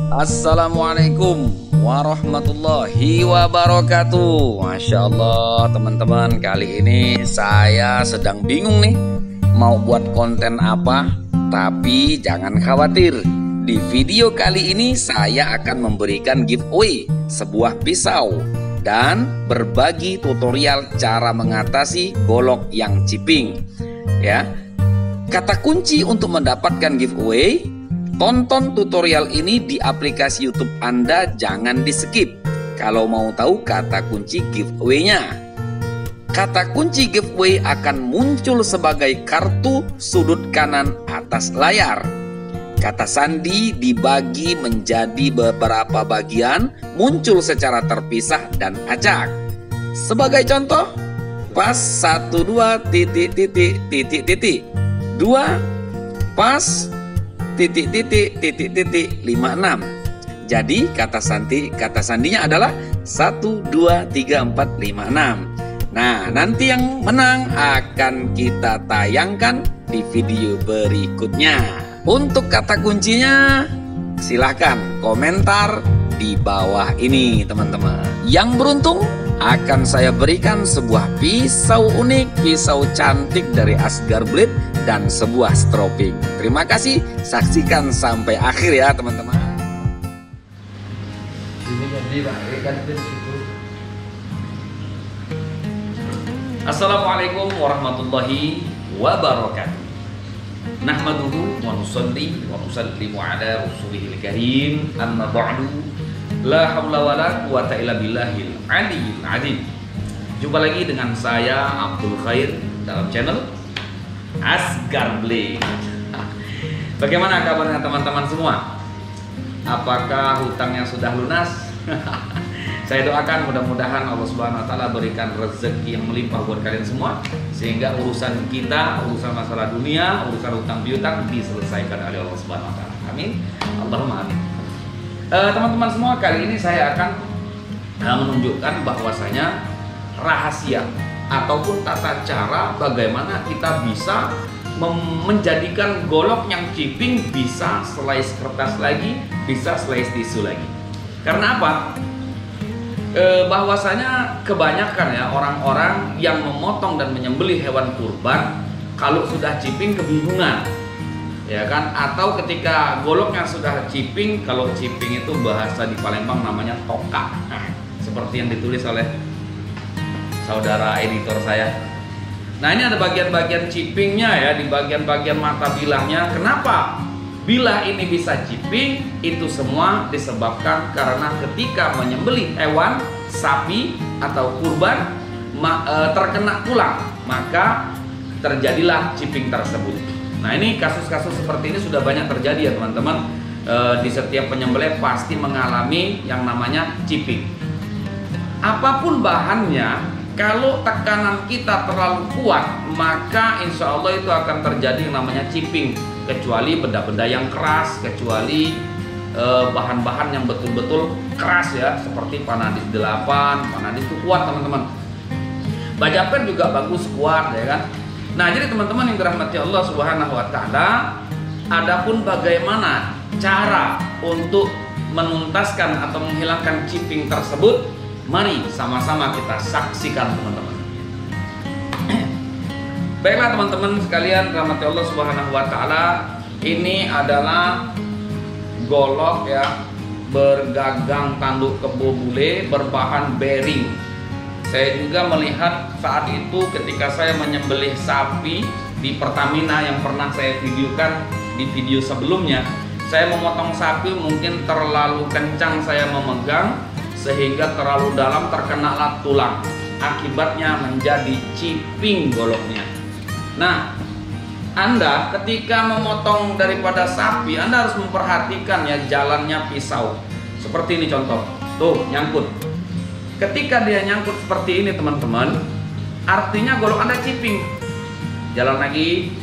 Assalamualaikum warahmatullahi wabarakatuh. Masya Allah teman-teman, kali ini saya sedang bingung nih mau buat konten apa. Tapi jangan khawatir, di video kali ini saya akan memberikan giveaway sebuah pisau dan berbagi tutorial cara mengatasi golok yang ciping. Ya, kata kunci untuk mendapatkan giveaway: tonton tutorial ini di aplikasi YouTube Anda, jangan di skip. Kalau mau tahu kata kunci giveaway-nya, kata kunci giveaway akan muncul sebagai kartu sudut kanan atas layar. Kata sandi dibagi menjadi beberapa bagian, muncul secara terpisah dan acak. Sebagai contoh, pas 12 titik titik titik titik 2 pas titik titik titik titik 56. Jadi kata sandinya adalah 1 2 3 4 5 6. Nah, nanti yang menang akan kita tayangkan di video berikutnya. Untuk kata kuncinya silahkan komentar di bawah ini teman-teman. Yang beruntung akan saya berikan sebuah pisau unik, pisau cantik dari Asgar Blade dan sebuah stroping. Terima kasih, saksikan sampai akhir ya teman-teman. Assalamualaikum warahmatullahi wabarakatuh. Nahmaduhu wa nusalli wa nusallimu ala rasulihil karim, amma ba'du. La haula wa la quwata illa billahil aliyyil azim. Jumpa lagi dengan saya Abdul Khair dalam channel Asgar Blade. Bagaimana kabarnya teman-teman semua? Apakah hutangnya sudah lunas? Saya doakan mudah-mudahan Allah Subhanahu wa taala berikan rezeki yang melimpah buat kalian semua, sehingga urusan kita, urusan masalah dunia, urusan hutang piutang diselesaikan oleh Allah Subhanahu wa taala. Amin. Allahumma amin. Teman-teman semua, kali ini saya akan menunjukkan bahwasanya rahasia ataupun tata cara bagaimana kita bisa menjadikan golok yang ciping bisa slice kertas lagi, bisa slice tisu lagi. Karena apa? Bahwasanya kebanyakan ya orang-orang yang memotong dan menyembelih hewan kurban kalau sudah ciping kebingungan, ya kan? Atau ketika goloknya sudah ciping, kalau ciping itu bahasa di Palembang namanya toka, seperti yang ditulis oleh saudara editor saya. Nah, ini ada bagian-bagian cipingnya ya, di bagian-bagian mata bilahnya. Kenapa bilah ini bisa ciping? Itu semua disebabkan karena ketika menyembelih hewan sapi atau kurban terkena tulang, maka terjadilah ciping tersebut. Nah, ini kasus-kasus seperti ini sudah banyak terjadi ya teman-teman. Di setiap penyembelih pasti mengalami yang namanya ciping. Apapun bahannya, kalau tekanan kita terlalu kuat, maka insya Allah itu akan terjadi yang namanya ciping. Kecuali benda-benda yang keras, kecuali bahan-bahan yang betul-betul keras ya, seperti Panadis 8. Panadis itu kuat teman-teman. Bajaper juga bagus, kuat ya kan. Nah, jadi teman-teman yang dirahmati Allah Subhanahu wa taala, adapun bagaimana cara untuk menuntaskan atau menghilangkan ciping tersebut, mari sama-sama kita saksikan teman-teman. Baiklah teman-teman sekalian dirahmati Allah Subhanahu wa taala, ini adalah golok ya bergagang tanduk kebo bule berbahan bearing. Saya juga melihat saat itu ketika saya menyembelih sapi di Pertamina yang pernah saya videokan di video sebelumnya. Saya memotong sapi mungkin terlalu kencang saya memegang sehingga terlalu dalam terkena tulang. Akibatnya menjadi ciping goloknya. Nah, Anda ketika memotong daripada sapi, Anda harus memperhatikan ya jalannya pisau. Seperti ini contoh. Tuh, nyangkut. Ketika dia nyangkut seperti ini teman-teman, artinya golok Anda ciping. Jalan lagi,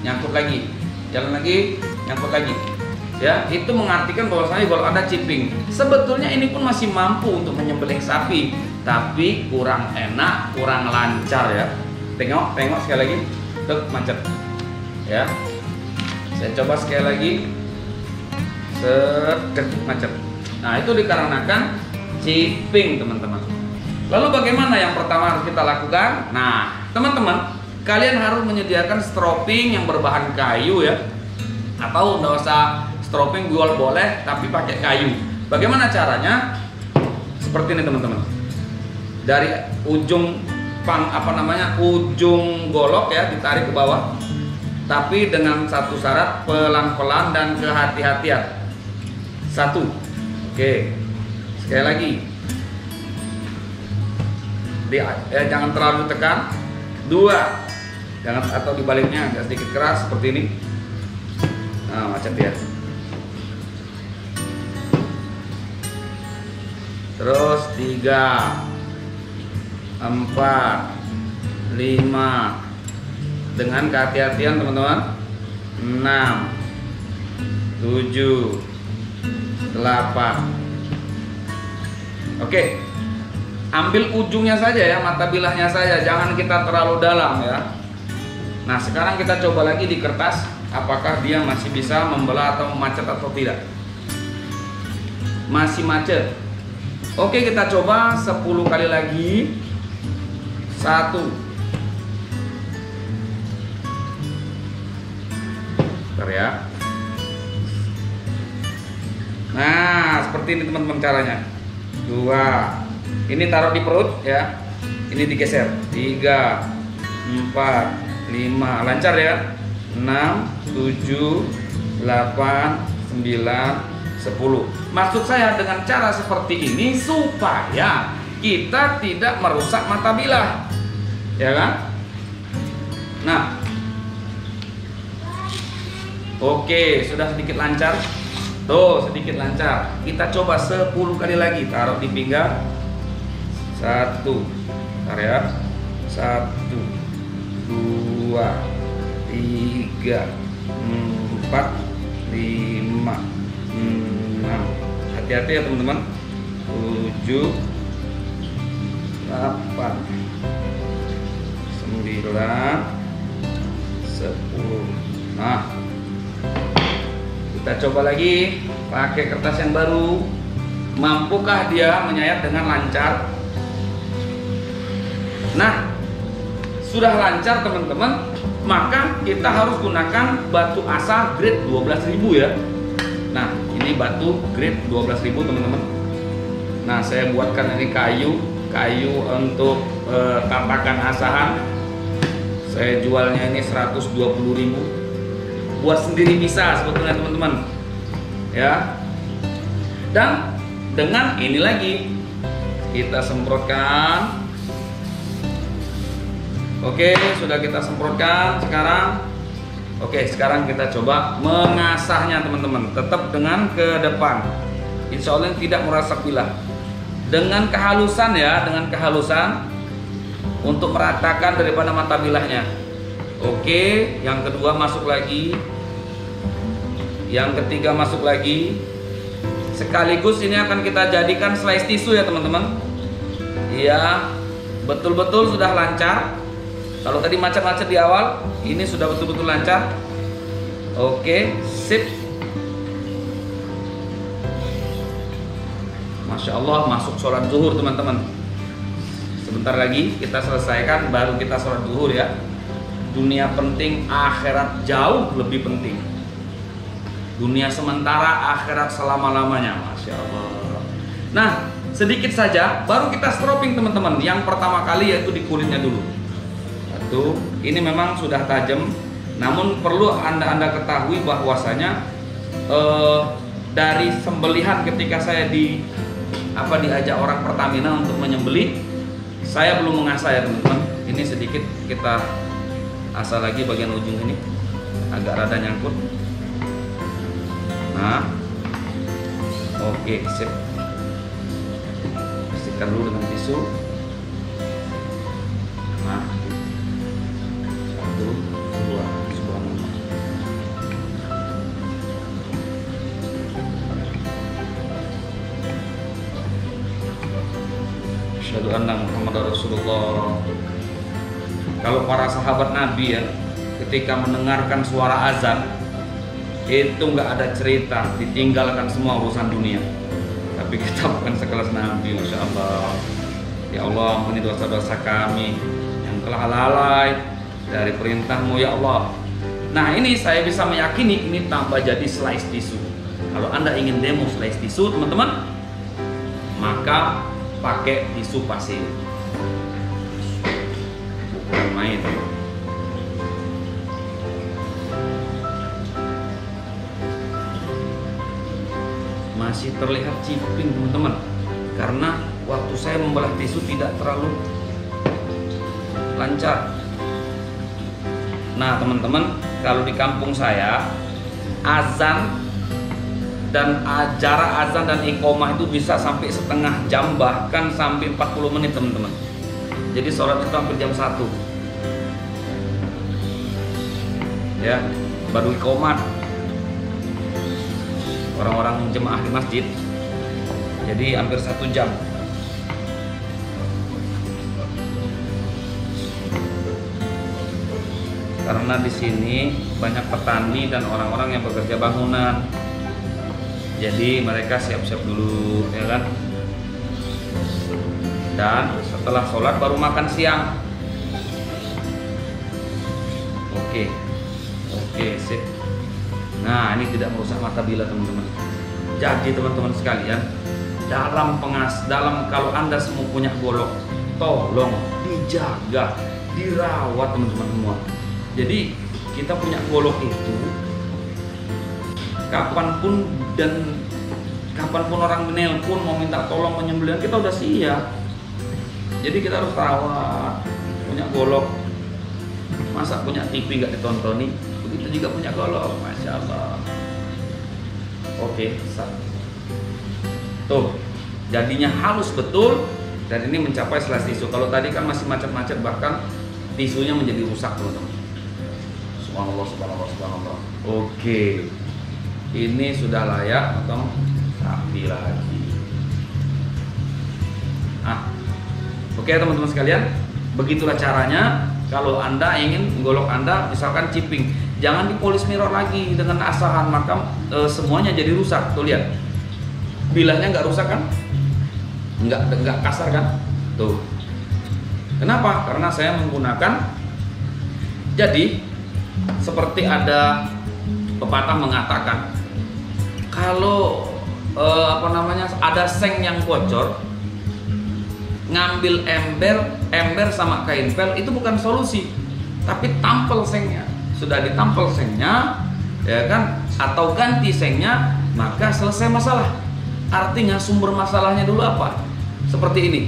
nyangkut lagi. Jalan lagi, nyangkut lagi. Ya, itu mengartikan bahwasanya golok Anda ciping. Sebetulnya ini pun masih mampu untuk menyembelih sapi, tapi kurang enak, kurang lancar ya. Tengok sekali lagi. Tuh, macet. Ya. Saya coba sekali lagi. Set, macet. Nah, itu dikarenakan chipping, teman-teman. Lalu bagaimana yang pertama harus kita lakukan? Nah, teman-teman, kalian harus menyediakan stropping yang berbahan kayu ya. Atau nggak usah stropping, jual boleh, tapi pakai kayu. Bagaimana caranya? Seperti ini, teman-teman. Dari ujung ujung golok ya, ditarik ke bawah. Tapi dengan satu syarat, pelan-pelan dan kehati-hatian. Satu. Oke. Sekali lagi. Jangan terlalu tekan. Dua. Jangan, atau dibaliknya agak sedikit keras seperti ini. Nah, macet ya. Terus 3, 4, 5. Dengan kehati-hatian, teman-teman. 6, 7, 8. Oke. Ambil ujungnya saja ya, mata bilahnya saja, jangan kita terlalu dalam ya. Nah, sekarang kita coba lagi di kertas, apakah dia masih bisa membelah atau macet atau tidak. Masih macet. Oke, kita coba 10 kali lagi. 1. Bentar ya. Nah, seperti ini teman-teman caranya. 2. Ini taruh di perut ya. Ini digeser. 3, 4, 5. Lancar ya. 6, 7, 8, 9, 10. Maksud saya dengan cara seperti ini supaya kita tidak merusak mata bilah, ya kan? Nah, oke, sudah sedikit lancar. Tuh, sedikit lancar. Kita coba 10 kali lagi. Taruh di pinggang. 1. Bentar ya. 1, 2, 3, 4, 5, 6. Hati-hati ya teman-teman. 7, 8, 9, 10. Nah, kita coba lagi pakai kertas yang baru. Mampukah dia menyayat dengan lancar? Nah, sudah lancar teman-teman, maka kita harus gunakan batu asa grade 12.000 ya. Nah, ini batu grade 12.000 teman-teman. Nah, saya buatkan ini kayu untuk tatakan asahan. Saya jualnya ini 120.000. Buat sendiri bisa sebetulnya teman-teman. Ya. Dan dengan ini lagi kita semprotkan. Oke, sudah kita semprotkan sekarang. Oke, sekarang kita coba mengasahnya teman-teman. Tetap dengan ke depan. Insya Allah tidak merusak bilah. Dengan kehalusan ya, dengan kehalusan untuk meratakan daripada mata bilahnya. Oke, yang kedua masuk lagi. Yang ketiga masuk lagi. Sekaligus ini akan kita jadikan slice tisu ya teman-teman. Iya, betul-betul sudah lancar. Kalau tadi macet-macet di awal, ini sudah betul-betul lancar. Oke, sip. Masya Allah, masuk sholat zuhur teman-teman. Sebentar lagi kita selesaikan, baru kita sholat zuhur ya. Dunia penting, akhirat jauh lebih penting. Dunia sementara, akhirat selama-lamanya. Masya Allah. Nah, sedikit saja, baru kita stropping teman-teman. Yang pertama kali yaitu di kulitnya dulu. Ini memang sudah tajam, namun perlu anda ketahui bahwasanya dari sembelihan ketika saya diajak orang Pertamina untuk menyembelih, saya belum mengasah ya teman-teman. Ini sedikit kita asah lagi bagian ujung ini, agak rada nyangkut. Nah, oke, sip. Bersihkan dulu dengan tisu. Nah, 1, 2, subhanallah. Asyhadu anna Muhammadar Rasulullah. Kalau para sahabat Nabi ya, ketika mendengarkan suara azan, itu nggak ada cerita, ditinggalkan semua urusan dunia. Tapi kita bukan sekelas Nabi, Masya Allah. Ya Allah, ampuni dosa-dosa kami yang telah lalai dari perintah-Mu ya Allah. Nah ini saya bisa meyakini ini tambah jadi slice tisu. Kalau Anda ingin demo slice tisu teman-teman, maka pakai tisu pasir. Bukan main. Masih terlihat ciping teman-teman, karena waktu saya membelah tisu tidak terlalu lancar. Nah teman-teman, kalau di kampung saya azan dan jarak azan dan iqomah itu bisa sampai setengah jam, bahkan sampai 40 menit teman-teman. Jadi sholat itu hampir jam 1 ya, baru iqomah orang-orang jemaah di masjid, jadi hampir 1 jam. Karena di sini banyak petani dan orang-orang yang bekerja bangunan, jadi mereka siap-siap dulu ya kan, dan setelah sholat baru makan siang. Oke, sip. Nah ini tidak merusak mata bila teman-teman. Jadi teman-teman sekalian, dalam kalau Anda semua punya golok, tolong dijaga, dirawat teman-teman semua. Jadi kita punya golok itu kapanpun orang menelpon mau minta tolong penyembelihan, kita udah siap. Jadi kita harus rawat. Punya golok, masa punya TV gak ditontoni? Begitu juga punya golok, Masya Allah. Oke, tuh jadinya halus betul, dan ini mencapai slice tisu. Kalau tadi kan masih macet-macet, bahkan tisunya menjadi rusak teman-teman. Subhanallah. Oke, ini sudah layak atau rapi lagi. Oke teman-teman sekalian, begitulah caranya. Kalau Anda ingin golok Anda misalkan ciping, jangan dipolis mirror lagi dengan asahan, maka semuanya jadi rusak. Tuh lihat, bilahnya nggak rusak kan, nggak kasar kan, tuh. Kenapa? Karena saya menggunakan, jadi seperti ada pepatah mengatakan, kalau ada seng yang bocor, ngambil ember sama kain pel itu bukan solusi, tapi tampel sengnya. Sudah ditampel sengnya ya kan, atau ganti sengnya, maka selesai masalah. Artinya sumber masalahnya dulu apa? Seperti ini,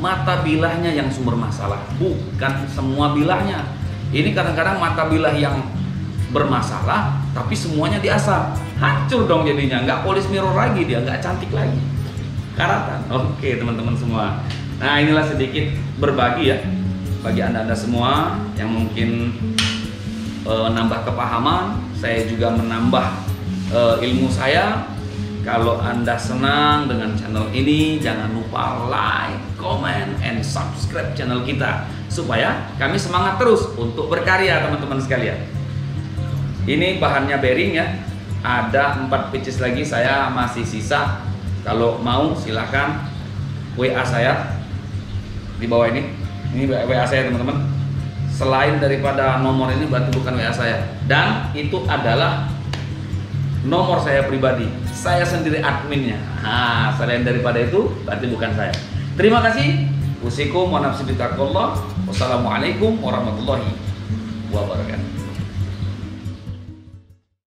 mata bilahnya yang sumber masalah, bukan semua bilahnya. Ini kadang-kadang mata bilah yang bermasalah, tapi semuanya diasah, hancur dong jadinya, nggak polis mirror lagi, dia nggak cantik lagi, karatan. Oke teman-teman semua, nah inilah sedikit berbagi ya bagi anda semua yang mungkin nambah kepahaman, saya juga menambah ilmu saya. Kalau Anda senang dengan channel ini, jangan lupa like, comment, and subscribe channel kita supaya kami semangat terus untuk berkarya teman-teman sekalian. Ini bahannya bearing ya, ada 4 pieces lagi saya masih sisa. Kalau mau silahkan WA saya di bawah ini WA saya teman-teman. Selain daripada nomor ini berarti bukan WA saya, dan itu adalah nomor saya pribadi, saya sendiri adminnya. Nah, selain daripada itu berarti bukan saya. Terima kasih. Usikum wa nafsi bitaqullah. Wassalamualaikum warahmatullahi wabarakatuh.